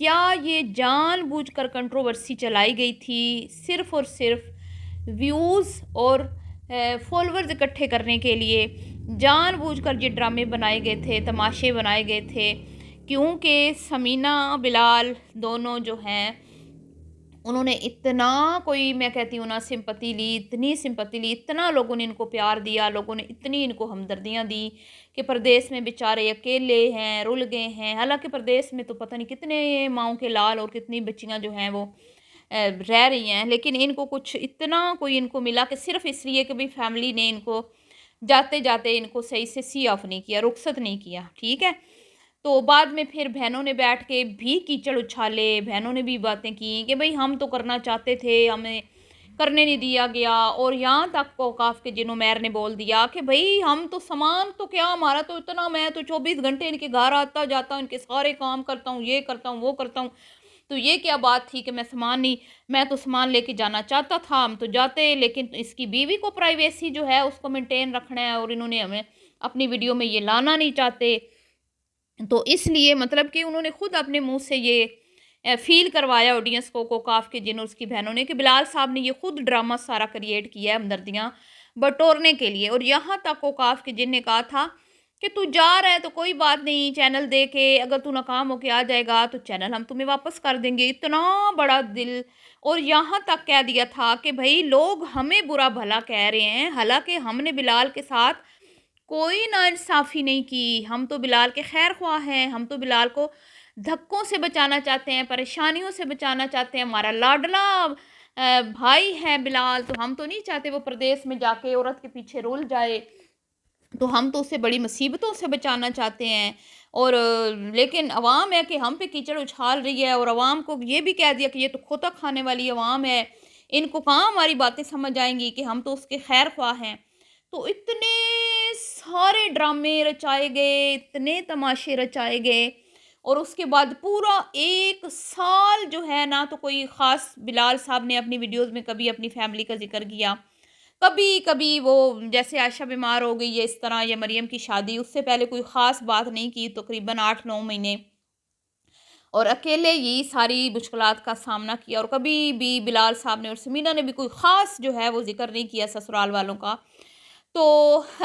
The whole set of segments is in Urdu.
کیا یہ جان بوجھ کر کنٹروورسی چلائی گئی تھی صرف اور صرف ویوز اور فالوورز اکٹھے کرنے کے لیے؟ جان بوجھ کر یہ ڈرامے بنائے گئے تھے، تماشے بنائے گئے تھے، کیونکہ سمینہ بلال دونوں جو ہیں انہوں نے اتنا، کوئی میں کہتی ہوں نا، سمپتی لی، اتنی سمپتی لی، اتنا لوگوں نے ان کو پیار دیا، لوگوں نے اتنی ان کو ہمدردیاں دی کہ پردیس میں بیچارے اکیلے ہیں، رل گئے ہیں۔ حالانکہ پردیس میں تو پتہ نہیں کتنے ماؤں کے لال اور کتنی بچیاں جو ہیں وہ رہ رہی ہیں، لیکن ان کو کچھ اتنا کوئی ان کو ملا کہ صرف اس لیے کہ بھی فیملی نے ان کو جاتے جاتے ان کو صحیح سے سی آف نہیں کیا، رخصت نہیں کیا، ٹھیک ہے۔ تو بعد میں پھر بہنوں نے بیٹھ کے بھی کیچڑ اچھالے، بہنوں نے بھی باتیں کی کہ بھئی ہم تو کرنا چاہتے تھے، ہمیں کرنے نہیں دیا گیا، اور یہاں تک اوقاف کے جن عمیر نے بول دیا کہ بھئی ہم تو سامان تو کیا، ہمارا تو اتنا، میں تو 24 گھنٹے ان کے گھر آتا جاتا ہوں، ان کے سارے کام کرتا ہوں، یہ کرتا ہوں وہ کرتا ہوں، تو یہ کیا بات تھی کہ میں سامان نہیں، میں تو سامان لے کے جانا چاہتا تھا، ہم تو جاتے، لیکن اس کی بیوی کو پرائیویسی جو ہے اس کو مینٹین رکھنا ہے، اور انہوں نے ہمیں اپنی ویڈیو میں یہ لانا نہیں چاہتے، تو اس لیے مطلب کہ انہوں نے خود اپنے منہ سے یہ فیل کروایا آڈینس کو، کوکاف کے جن اور اس کی بہنوں نے، کہ بلال صاحب نے یہ خود ڈرامہ سارا کریٹ کیا ہے ہمدردیاں بٹورنے کے لیے۔ اور یہاں تک کوکاف کے جن نے کہا تھا کہ تو جا رہا ہے تو کوئی بات نہیں، چینل دے کے اگر تو ناکام ہو کے آ جائے گا تو چینل ہم تمہیں واپس کر دیں گے، اتنا بڑا دل۔ اور یہاں تک کہہ دیا تھا کہ بھائی لوگ ہمیں برا بھلا کہہ رہے ہیں، حالانکہ ہم نے بلال کے ساتھ کوئی ناانصافی نہیں کی، ہم تو بلال کے خیر خواہ ہیں، ہم تو بلال کو دھکوں سے بچانا چاہتے ہیں، پریشانیوں سے بچانا چاہتے ہیں، ہمارا لاڈلا بھائی ہے بلال، تو ہم تو نہیں چاہتے وہ پردیس میں جا کے عورت کے پیچھے رول جائے، تو ہم تو اسے بڑی مصیبتوں سے بچانا چاہتے ہیں۔ اور لیکن عوام ہے کہ ہم پہ کیچڑ اچھال رہی ہے، اور عوام کو یہ بھی کہہ دیا کہ یہ تو کھوتا کھانے والی عوام ہے، ان کو کہاں ہماری باتیں سمجھ آئیں گی کہ ہم تو اس کے خیر خواہ ہیں۔ تو اتنے سارے ڈرامے رچائے گئے، اتنے تماشے رچائے گئے، اور اس کے بعد پورا 1 سال جو ہے نا، تو کوئی خاص بلال صاحب نے اپنی ویڈیوز میں کبھی اپنی فیملی کا ذکر کیا، کبھی کبھی وہ جیسے عائشہ بیمار ہو گئی ہے اس طرح، یا مریم کی شادی، اس سے پہلے کوئی خاص بات نہیں کی تقریباً 8-9 مہینے، اور اکیلے ہی ساری مشکلات کا سامنا کیا، اور کبھی بھی بلال صاحب نے اور سمینہ نے بھی کوئی خاص جو ہے وہ ذکر نہیں کیا سسرال والوں کا۔ تو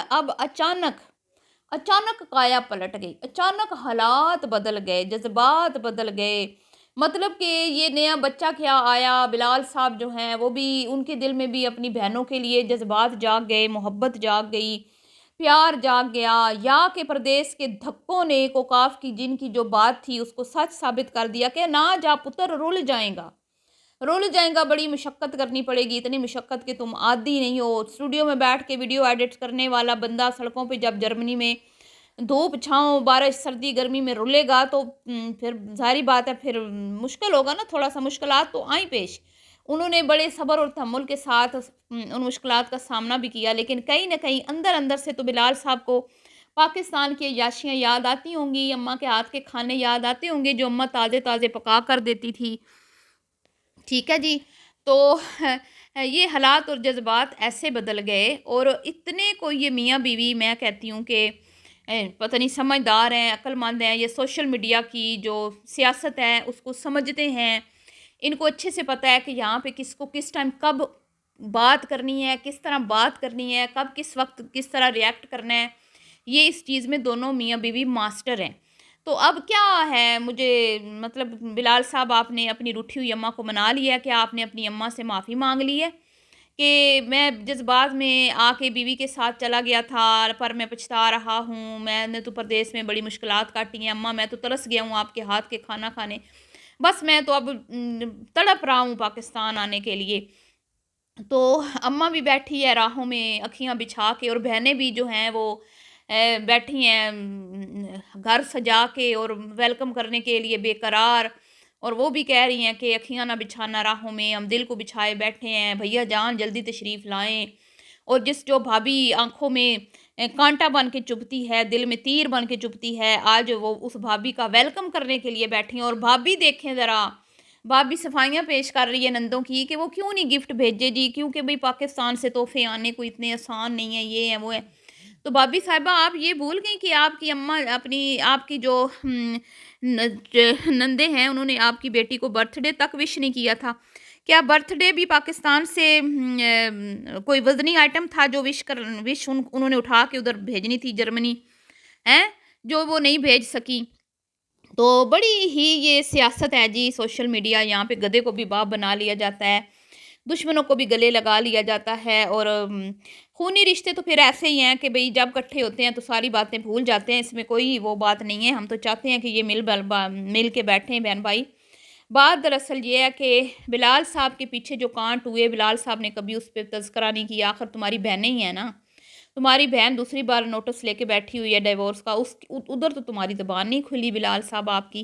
اب اچانک کایا پلٹ گئی، اچانک حالات بدل گئے، جذبات بدل گئے، مطلب کہ یہ نیا بچہ کیا آیا، بلال صاحب جو ہیں وہ بھی، ان کے دل میں بھی اپنی بہنوں کے لیے جذبات جاگ گئے، محبت جاگ گئی، پیار جاگ گیا، یا کہ پردیس کے دھکوں نے کوکاف کی جن کی جو بات تھی اس کو سچ ثابت کر دیا کہ نہ جا پتر، رول جائیں گا، بڑی مشقت کرنی پڑے گی، اتنی مشقت کہ تم عادی نہیں ہو، اسٹوڈیو میں بیٹھ کے ویڈیو ایڈٹ کرنے والا بندہ سڑکوں پہ جب جرمنی میں دھوپ چھاؤں بارش سردی گرمی میں رولے گا تو پھر ظاہری بات ہے پھر مشکل ہوگا نا، تھوڑا سا مشکلات تو آئیں پیش۔ انہوں نے بڑے صبر اور تحمل کے ساتھ ان مشکلات کا سامنا بھی کیا، لیکن کہیں نہ کہیں اندر سے تو بلال صاحب کو پاکستان کی عیاشیاں یاد آتی ہوں گی، اماں کے ہاتھ کے کھانے یاد آتے ہوں گے جو اماں تازے تازے پکا کر دیتی تھی، ٹھیک ہے جی۔ تو یہ حالات اور جذبات ایسے بدل گئے، اور اتنے کو یہ میاں بیوی میں کہتی ہوں کہ پتہ نہیں سمجھدار ہیں، عقل مند ہیں، یہ سوشل میڈیا کی جو سیاست ہے اس کو سمجھتے ہیں، ان کو اچھے سے پتہ ہے کہ یہاں پہ کس کو کس ٹائم کب بات کرنی ہے، کس طرح بات کرنی ہے، کب کس وقت کس طرح ریئیکٹ کرنا ہے، یہ اس چیز میں دونوں میاں بیوی ماسٹر ہیں۔ تو اب کیا ہے، مجھے مطلب بلال صاحب آپ نے اپنی روٹھی ہوئی اماں کو منا لیا ہے کہ آپ نے اپنی اماں سے معافی مانگ لی ہے کہ میں جذبات میں آ کے بیوی کے ساتھ چلا گیا تھا، پر میں پچھتا رہا ہوں، میں نے تو پردیس میں بڑی مشکلات کاٹی ہیں اماں، میں تو ترس گیا ہوں آپ کے ہاتھ کے کھانا کھانے، بس میں تو اب تڑپ رہا ہوں پاکستان آنے کے لیے۔ تو اماں بھی بیٹھی ہے راہوں میں اکھیاں بچھا کے، اور بہنیں بھی جو ہیں وہ بیٹھی ہیں گھر سجا کے اور ویلکم کرنے کے لیے بے قرار، اور وہ بھی کہہ رہی ہیں کہ اکھیاں نہ بچھانا راہوں میں، ہم دل کو بچھائے بیٹھے ہیں، بھیا جان جلدی تشریف لائیں۔ اور جس جو بھابھی آنکھوں میں کانٹا بن کے چبھتی ہے، دل میں تیر بن کے چبھتی ہے، آج وہ اس بھابھی کا ویلکم کرنے کے لیے بیٹھی ہیں، اور بھابھی دیکھیں ذرا، بھابھی صفائیاں پیش کر رہی ہے نندوں کی کہ وہ کیوں نہیں گفٹ بھیجے جی، کیونکہ بھئی پاکستان سے تحفے آنے کو اتنے آسان نہیں ہیں، یہ ہیں وہ ہیں۔ تو بھابھی صاحبہ آپ یہ بھول گئیں کہ آپ کی اماں آپ کی جو نندے ہیں انہوں نے آپ کی بیٹی کو برتھ ڈے تک وش نہیں کیا تھا؟ کیا برتھ ڈے بھی پاکستان سے کوئی وزنی آئٹم تھا جو وش انہوں نے اٹھا کے ادھر بھیجنی تھی جرمنی، ہیں جو وہ نہیں بھیج سکی؟ تو بڑی ہی یہ سیاست ہے جی سوشل میڈیا، یہاں پہ گدھے کو بھی باپ بنا لیا جاتا ہے، دشمنوں کو بھی گلے لگا لیا جاتا ہے، اور خونی رشتے تو پھر ایسے ہی ہیں کہ بھئی جب کٹھے ہوتے ہیں تو ساری باتیں بھول جاتے ہیں، اس میں کوئی وہ بات نہیں ہے، ہم تو چاہتے ہیں کہ یہ مل کے بیٹھیں بہن بھائی۔ بات دراصل یہ ہے کہ بلال صاحب کے پیچھے جو کانٹ ہوئے، بلال صاحب نے کبھی اس پہ تذکرہ نہیں کیا، آخر تمہاری بہنیں ہی ہیں نا، تمہاری بہن دوسری بار نوٹس لے کے بیٹھی ہوئی ہے ڈیورس کا، ادھر تو تمہاری زبان نہیں کھلی بلال صاحب آپ کی،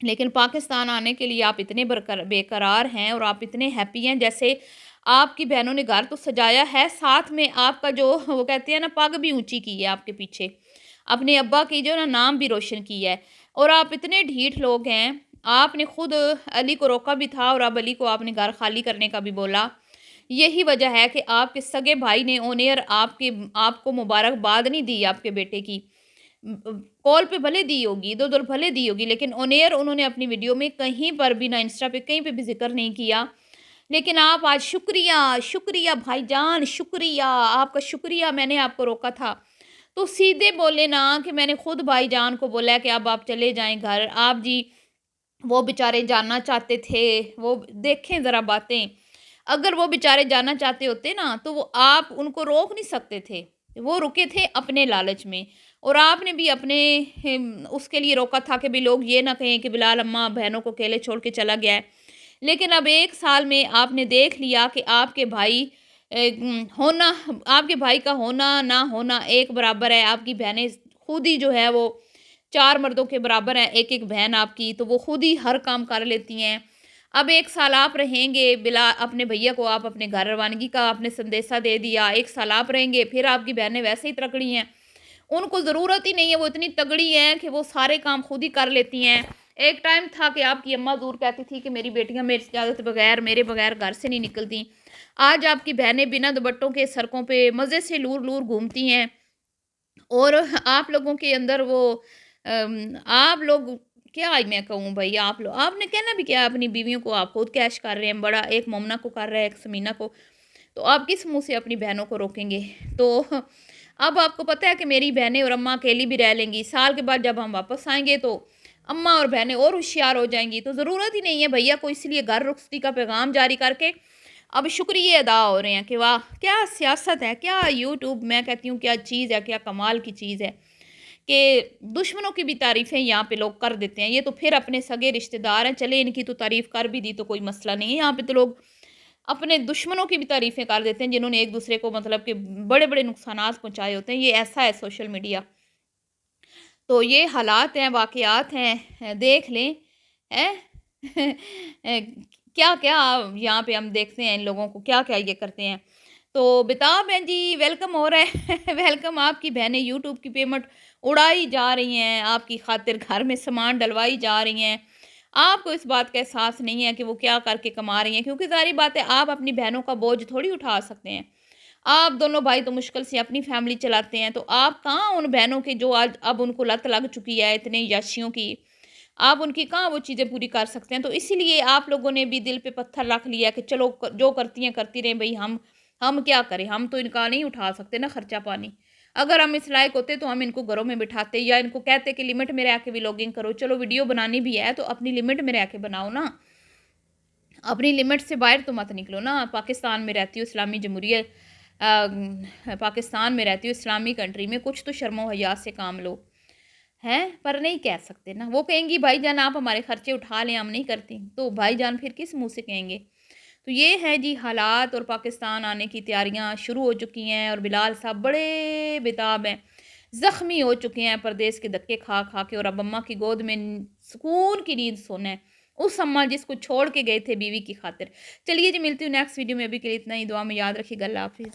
لیکن پاکستان آنے کے لیے آپ اتنے بے قرار ہیں اور آپ اتنے ہیپی ہیں، جیسے آپ کی بہنوں نے گھر تو سجایا ہے، ساتھ میں آپ کا جو وہ کہتے ہیں نا پگ بھی اونچی کی ہے آپ کے پیچھے، اپنے ابا کی جو نا نام بھی روشن کیا ہے، اور آپ اتنے ڈھیٹ لوگ ہیں، آپ نے خود علی کو روکا بھی تھا اور اب علی کو آپ نے گھر خالی کرنے کا بھی بولا۔ یہی وجہ ہے کہ آپ کے سگے بھائی نے آن ایئر آپ کو مبارکباد نہیں دی آپ کے بیٹے کی، کال پہ بھلے دی ہوگی، ادھر ادھر بھلے دی ہوگی، لیکن آن ایئر انہوں نے اپنی ویڈیو میں کہیں پر بھی نہ انسٹا پہ کہیں پہ بھی ذکر نہیں کیا۔ لیکن آپ آج شکریہ شکریہ بھائی جان، شکریہ آپ کا، شکریہ میں نے آپ کو روکا تھا، تو سیدھے بولے نا کہ میں نے خود بھائی جان کو بولا ہے کہ اب آپ چلے جائیں گھر، آپ جی وہ بیچارے جاننا چاہتے تھے، وہ دیکھیں ذرا باتیں، اگر وہ بیچارے جانا چاہتے ہوتے نا تو وہ آپ ان کو روک نہیں سکتے تھے، وہ رکے تھے اپنے لالچ میں، اور آپ نے بھی اپنے اس کے لیے روکا تھا کہ بھی لوگ یہ نہ کہیں کہ بلال اماں بہنوں کو اکیلے چھوڑ کے چلا گیا ہے، لیکن اب 1 سال میں آپ نے دیکھ لیا کہ آپ کے بھائی ہونا، آپ کے بھائی کا ہونا نہ ہونا ایک برابر ہے، آپ کی بہنیں خود ہی جو ہے وہ 4 مردوں کے برابر ہیں، ایک ایک بہن آپ کی، تو وہ خود ہی ہر کام کر لیتی ہیں۔ اب 1 سال آپ رہیں گے، بلا اپنے بھیا کو آپ اپنے گھر روانگی کا آپ نے سندیسہ دے دیا، 1 سال آپ رہیں گے، پھر آپ کی بہنیں ویسے ہی تکڑی ہیں، ان کو ضرورت ہی نہیں ہے، وہ اتنی تگڑی ہیں کہ وہ سارے کام خود ہی کر لیتی ہیں۔ ایک ٹائم تھا کہ آپ کی اماں دور کہتی تھی کہ میری بیٹیاں میری اجازت بغیر، میرے بغیر گھر سے نہیں نکلتی، آج آپ کی بہنیں بنا دوپٹوں کے سڑکوں پہ مزے سے لور لور گھومتی ہیں، اور آپ لوگوں کے اندر وہ آپ لوگ کیا میں کہوں بھائی، آپ نے کہنا بھی کیا، اپنی بیویوں کو آپ خود کیش کر رہے ہیں، بڑا ایک مومنہ کو کر رہے ہیں، ایک سمینہ کو، تو آپ کس منہ سے اپنی بہنوں کو روکیں گے؟ تو اب آپ کو پتہ ہے کہ میری بہنیں اور اماں اکیلی بھی رہ لیں گی، سال کے بعد جب ہم واپس آئیں گے تو اماں اور بہنیں اور ہوشیار ہو جائیں گی، تو ضرورت ہی نہیں ہے بھیا کو، اس لیے گھر رخصتی کا پیغام جاری کر کے اب شکریہ ادا ہو رہے ہیں کہ واہ کیا سیاست ہے، کیا یوٹیوب، میں کہتی ہوں کیا چیز ہے، کیا کمال کی چیز ہے کہ دشمنوں کی بھی تعریفیں یہاں پہ لوگ کر دیتے ہیں، یہ تو پھر اپنے سگے رشتہ دار ہیں، چلے ان کی تو تعریف کر بھی دی تو کوئی مسئلہ نہیں ہے، یہاں پہ تو لوگ اپنے دشمنوں کی بھی تعریفیں کر دیتے ہیں جنہوں نے ایک دوسرے کو مطلب کہ بڑے بڑے نقصانات پہنچائے ہوتے ہیں، یہ ایسا ہے سوشل میڈیا، تو یہ حالات ہیں، واقعات ہیں، دیکھ لیں، ہیں کیا کیا یہاں پہ ہم دیکھتے ہیں ان لوگوں کو کیا کیا یہ کرتے ہیں، تو بتاؤ بہن جی ویلکم ہو رہا ہے ویلکم، آپ کی بہنیں یوٹیوب کی پیمنٹ اڑائی جا رہی ہیں، آپ کی خاطر گھر میں سامان ڈلوائی جا رہی ہیں، آپ کو اس بات کا احساس نہیں ہے کہ وہ کیا کر کے کما رہی ہیں، کیونکہ ظاہری بات ہے آپ اپنی بہنوں کا بوجھ تھوڑی اٹھا سکتے ہیں، آپ دونوں بھائی تو مشکل سے اپنی فیملی چلاتے ہیں، تو آپ کہاں ان بہنوں کے جو آج اب ان کو لت لگ چکی ہے اتنے یاشیوں کی، آپ ان کی کہاں وہ چیزیں پوری کر سکتے ہیں، تو اسی لیے آپ لوگوں نے بھی دل پہ پتھر رکھ لیا کہ چلو جو کرتی ہیں کرتی رہیں بھئی، ہم کیا کریں، ہم تو ان کا نہیں اٹھا سکتے نا خرچہ پانی، اگر ہم اس لائق ہوتے تو ہم ان کو گھروں میں بٹھاتے یا ان کو کہتے کہ لمٹ میں رہ کے ولاگنگ کرو، چلو ویڈیو بنانی بھی ہے تو اپنی لمٹ میں رہ کے بناؤ نا، اپنی لمٹ سے باہر تو مت نکلو نا، پاکستان میں رہتی ہو، اسلامی جمہوریہ پاکستان میں رہتی ہو، اسلامی کنٹری میں، کچھ تو شرم و حیا سے کام لو، ہیں پر نہیں کہہ سکتے نا، وہ کہیں گی بھائی جان آپ ہمارے خرچے اٹھا لیں ہم نہیں کرتے، تو بھائی جان پھر کس منہ سے کہیں گے؟ تو یہ ہے جی حالات، اور پاکستان آنے کی تیاریاں شروع ہو چکی ہیں، اور بلال صاحب بڑے بےتاب ہیں، زخمی ہو چکے ہیں پردیس کے دھکے کھا کھا کے، اور اب اماں کی گود میں سکون کی نیند سونا ہے، اس اماں جس کو چھوڑ کے گئے تھے بیوی کی خاطر۔ چلیے جی ملتی ہوں نیکسٹ ویڈیو میں، ابھی کے لیے اتنا ہی، دعا میں یاد رکھیے گا، اللہ حافظ۔